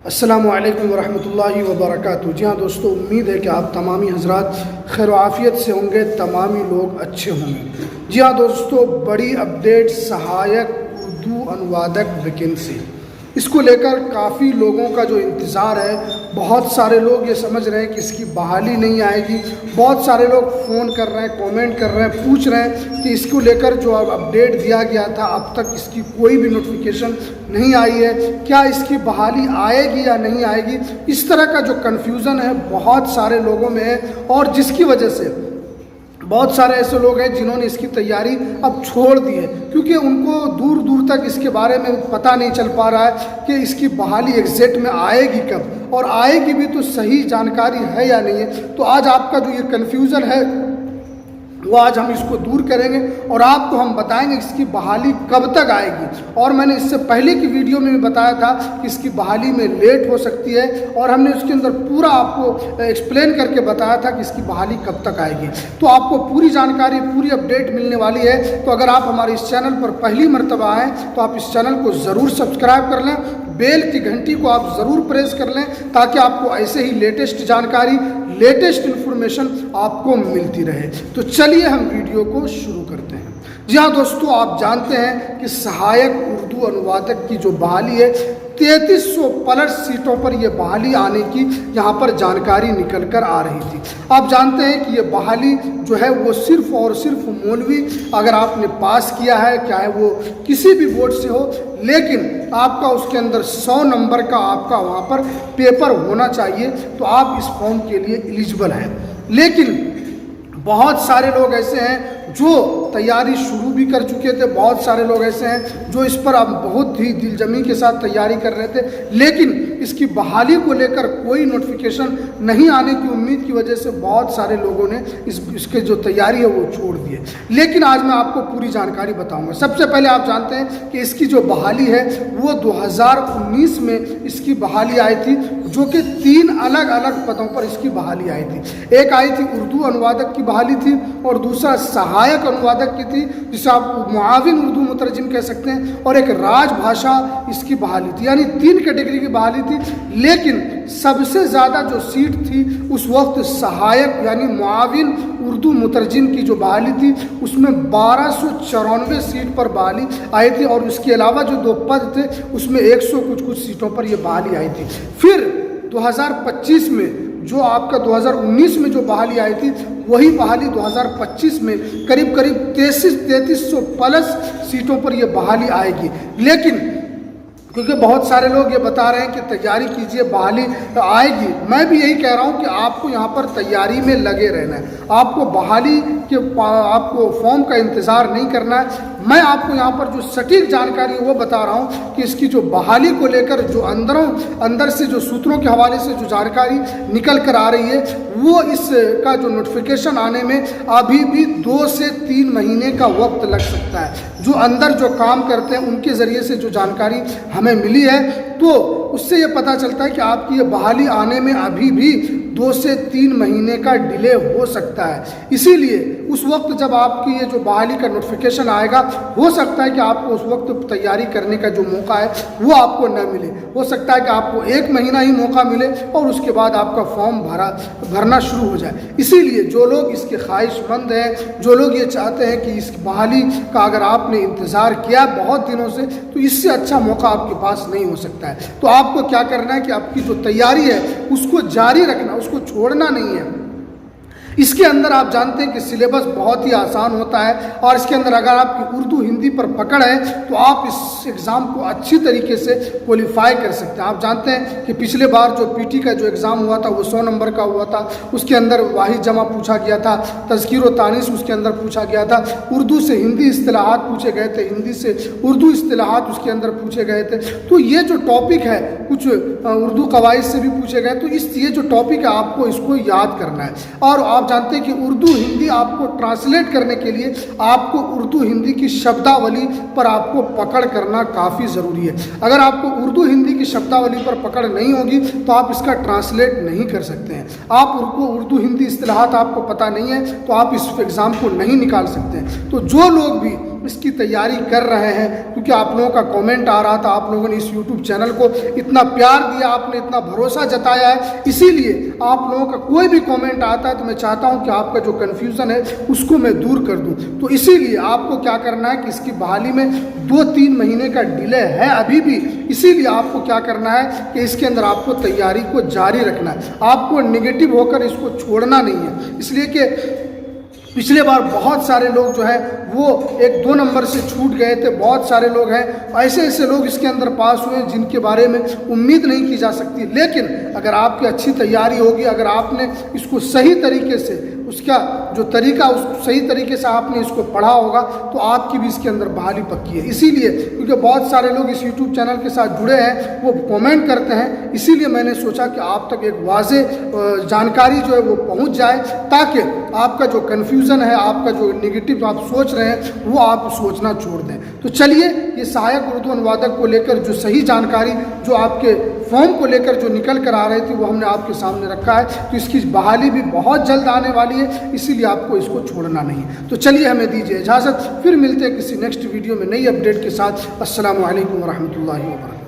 अस्सलामु अलैकुम वरहमतुल्लाहि वबरकातुहू। जी हाँ दोस्तों, उम्मीद है कि आप तमामी हजरात खैर आफियत से होंगे, तमामी लोग अच्छे होंगे। जी हाँ दोस्तों, बड़ी अपडेट सहायक उर्दू अनुवादक वैकेंसी, इसको लेकर काफ़ी लोगों का जो इंतज़ार है। बहुत सारे लोग ये समझ रहे हैं कि इसकी बहाली नहीं आएगी। बहुत सारे लोग फ़ोन कर रहे हैं, कमेंट कर रहे हैं, पूछ रहे हैं कि इसको लेकर जो अपडेट दिया गया था अब तक इसकी कोई भी नोटिफिकेशन नहीं आई है, क्या इसकी बहाली आएगी या नहीं आएगी। इस तरह का जो कन्फ्यूज़न है बहुत सारे लोगों में है, और जिसकी वजह से बहुत सारे ऐसे लोग हैं जिन्होंने इसकी तैयारी अब छोड़ दी है, क्योंकि उनको दूर दूर तक इसके बारे में पता नहीं चल पा रहा है कि इसकी बहाली एग्जैक्ट में आएगी कब, और आएगी भी तो सही जानकारी है या नहीं है। तो आज आपका जो ये कन्फ्यूज़न है वो आज हम इसको दूर करेंगे और आपको हम बताएंगे इसकी बहाली कब तक आएगी। और मैंने इससे पहले की वीडियो में भी बताया था कि इसकी बहाली में लेट हो सकती है, और हमने उसके अंदर पूरा आपको एक्सप्लेन करके बताया था कि इसकी बहाली कब तक आएगी। तो आपको पूरी जानकारी, पूरी अपडेट मिलने वाली है। तो अगर आप हमारे इस चैनल पर पहली मर्तबा आएँ तो आप इस चैनल को ज़रूर सब्सक्राइब कर लें, बेल की घंटी को आप ज़रूर प्रेस कर लें, ताकि आपको ऐसे ही लेटेस्ट जानकारी, लेटेस्ट इन्फॉर्मेशन आपको मिलती रहे। तो चलिए हम वीडियो को शुरू करते हैं। जी हाँ दोस्तों, आप जानते हैं कि सहायक उर्दू अनुवादक की जो बहाली है 3300 प्लस सीटों पर यह बहाली आने की यहाँ पर जानकारी निकल कर आ रही थी। आप जानते हैं कि ये बहाली जो है वो सिर्फ और सिर्फ मौलवी, अगर आपने पास किया है, चाहे वो किसी भी बोर्ड से हो, लेकिन आपका उसके अंदर 100 नंबर का आपका वहाँ पर पेपर होना चाहिए, तो आप इस फॉर्म के लिए एलिजिबल हैं। लेकिन बहुत सारे लोग ऐसे हैं जो तैयारी शुरू भी कर चुके थे, बहुत सारे लोग ऐसे हैं जो इस पर अब बहुत ही दिलजमी के साथ तैयारी कर रहे थे, लेकिन इसकी बहाली को लेकर कोई नोटिफिकेशन नहीं आने की उम्मीद की वजह से बहुत सारे लोगों ने इसके जो तैयारी है वो छोड़ दिए। लेकिन आज मैं आपको पूरी जानकारी बताऊंगा। सबसे पहले आप जानते हैं कि इसकी जो बहाली है वो 2019 में इसकी बहाली आई थी, जो कि 3 अलग अलग पदों पर इसकी बहाली आई थी। एक आई थी उर्दू अनुवादक की बहाली थी, और दूसरा सहायक अनुवादक की थी, जिसे आप मुआविन उर्दू मुतरजिम कह सकते हैं, और एक राजभाषा इसकी बहाली थी। यानी 3 कैटेगरी की बहाली थी। लेकिन सबसे ज़्यादा जो सीट थी उस वक्त सहायक यानी मुआविन उर्दू मुतरजिम की जो बहाली थी उसमें 1294 सीट पर बहाली आई थी, और उसके अलावा जो 2 पद थे उसमें 100 कुछ सीटों पर यह बहाली आई थी। फिर 2025 में जो आपका 2019 में जो बहाली आई थी, वही बहाली 2025 में करीब 3300 प्लस सीटों पर यह बहाली आएगी। लेकिन क्योंकि बहुत सारे लोग ये बता रहे हैं कि तैयारी कीजिए, बहाली आएगी, मैं भी यही कह रहा हूँ कि आपको यहाँ पर तैयारी में लगे रहना है। आपको बहाली के आपको फॉर्म का इंतज़ार नहीं करना है। मैं आपको यहाँ पर जो सटीक जानकारी वो बता रहा हूँ कि इसकी जो बहाली को लेकर जो अंदर से जो सूत्रों के हवाले से जो जानकारी निकल कर आ रही है, वो इसका जो नोटिफिकेशन आने में अभी भी 2 से 3 महीने का वक्त लग सकता है। जो अंदर जो काम करते हैं उनके ज़रिए से जो जानकारी हमें मिली है, तो उससे ये पता चलता है कि आपकी ये बहाली आने में अभी भी 2 से 3 महीने का डिले हो सकता है। इसीलिए उस वक्त जब आपकी ये जो बहाली का नोटिफिकेशन आएगा, हो सकता है कि आपको उस वक्त तैयारी करने का जो मौका है वो आपको न मिले। हो सकता है कि आपको 1 महीना ही मौका मिले और उसके बाद आपका फॉर्म भरना शुरू हो जाए। इसीलिए जो लोग इसके ख्वाहिशमंद हैं, जो लोग ये चाहते हैं कि इस बहाली का अगर आपने इंतज़ार किया बहुत दिनों से, तो इससे अच्छा मौका आपके पास नहीं हो सकता है। तो आपको क्या करना है कि आपकी जो तैयारी है उसको जारी रखना, उसको छोड़ना नहीं है। इसके अंदर आप जानते हैं कि सिलेबस बहुत ही आसान होता है, और इसके अंदर अगर आपकी उर्दू हिंदी पर पकड़ है तो आप इस एग्ज़ाम को अच्छी तरीके से क्वालिफाई कर सकते हैं। आप जानते हैं कि पिछले बार जो पीटी का जो एग्ज़ाम हुआ था वो 100 नंबर का हुआ था। उसके अंदर वाहिद जमा पूछा गया था, तज़कीर व तानीस उसके अंदर पूछा गया था, उर्दू से हिंदी इस्तिलाहात पूछे गए थे, हिंदी से उर्दू इस्तिलाहात उसके अंदर पूछे गए थे। तो ये जो टॉपिक है कुछ उर्दू कवायद से भी पूछे गए। तो ये जो टॉपिक है आपको इसको याद करना है। और आप जानते हैं कि उर्दू हिंदी आपको ट्रांसलेट करने के लिए आपको उर्दू हिंदी की शब्दावली पर आपको पकड़ करना काफ़ी ज़रूरी है। अगर आपको उर्दू हिंदी की शब्दावली पर पकड़ नहीं होगी तो आप इसका ट्रांसलेट नहीं कर सकते हैं। आपको उर्दू हिंदी इस्तिलाहात आपको पता नहीं है तो आप इस एग्ज़ाम को नहीं निकाल सकते हैं। तो जो लोग भी इसकी तैयारी कर रहे हैं, क्योंकि आप लोगों का कमेंट आ रहा था, आप लोगों ने इस यूट्यूब चैनल को इतना प्यार दिया, आपने इतना भरोसा जताया है, इसीलिए आप लोगों का कोई भी कमेंट आता है तो मैं चाहता हूं कि आपका जो कन्फ्यूज़न है उसको मैं दूर कर दूं। तो इसीलिए आपको क्या करना है कि इसकी बहाली में 2-3 महीने का डिले है अभी भी, इसीलिए आपको क्या करना है कि इसके अंदर आपको तैयारी को जारी रखना है, आपको नेगेटिव होकर इसको छोड़ना नहीं है। इसलिए कि पिछले बार बहुत सारे लोग जो है वो 1-2 नंबर से छूट गए थे, बहुत सारे लोग हैं ऐसे ऐसे लोग इसके अंदर पास हुए जिनके बारे में उम्मीद नहीं की जा सकती। लेकिन अगर आपकी अच्छी तैयारी होगी, अगर आपने इसको सही तरीके से, उसका जो तरीका उस सही तरीके से आपने इसको पढ़ा होगा, तो आपकी भी इसके अंदर बहाली पक्की है। इसीलिए क्योंकि बहुत सारे लोग इस यूट्यूब चैनल के साथ जुड़े हैं, वो कमेंट करते हैं, इसीलिए मैंने सोचा कि आप तक एक वाज़ेह जानकारी जो है वो पहुंच जाए, ताकि आपका जो कन्फ्यूज़न है, आपका जो नेगेटिव आप सोच रहे हैं, वो आप सोचना छोड़ दें। तो चलिए, ये सहायक उर्दू अनुवादक को लेकर जो सही जानकारी जो आपके फॉर्म को लेकर जो निकल कर आ रही थी, वो हमने आपके सामने रखा है। तो इसकी बहाली भी बहुत जल्द आने वाली है, इसीलिए आपको इसको छोड़ना नहीं है। तो चलिए, हमें दीजिए इजाज़त, फिर मिलते हैं किसी नेक्स्ट वीडियो में नई अपडेट के साथ। अस्सलामु अलैकुम वरहमतुल्लाहि वबरकातुहू।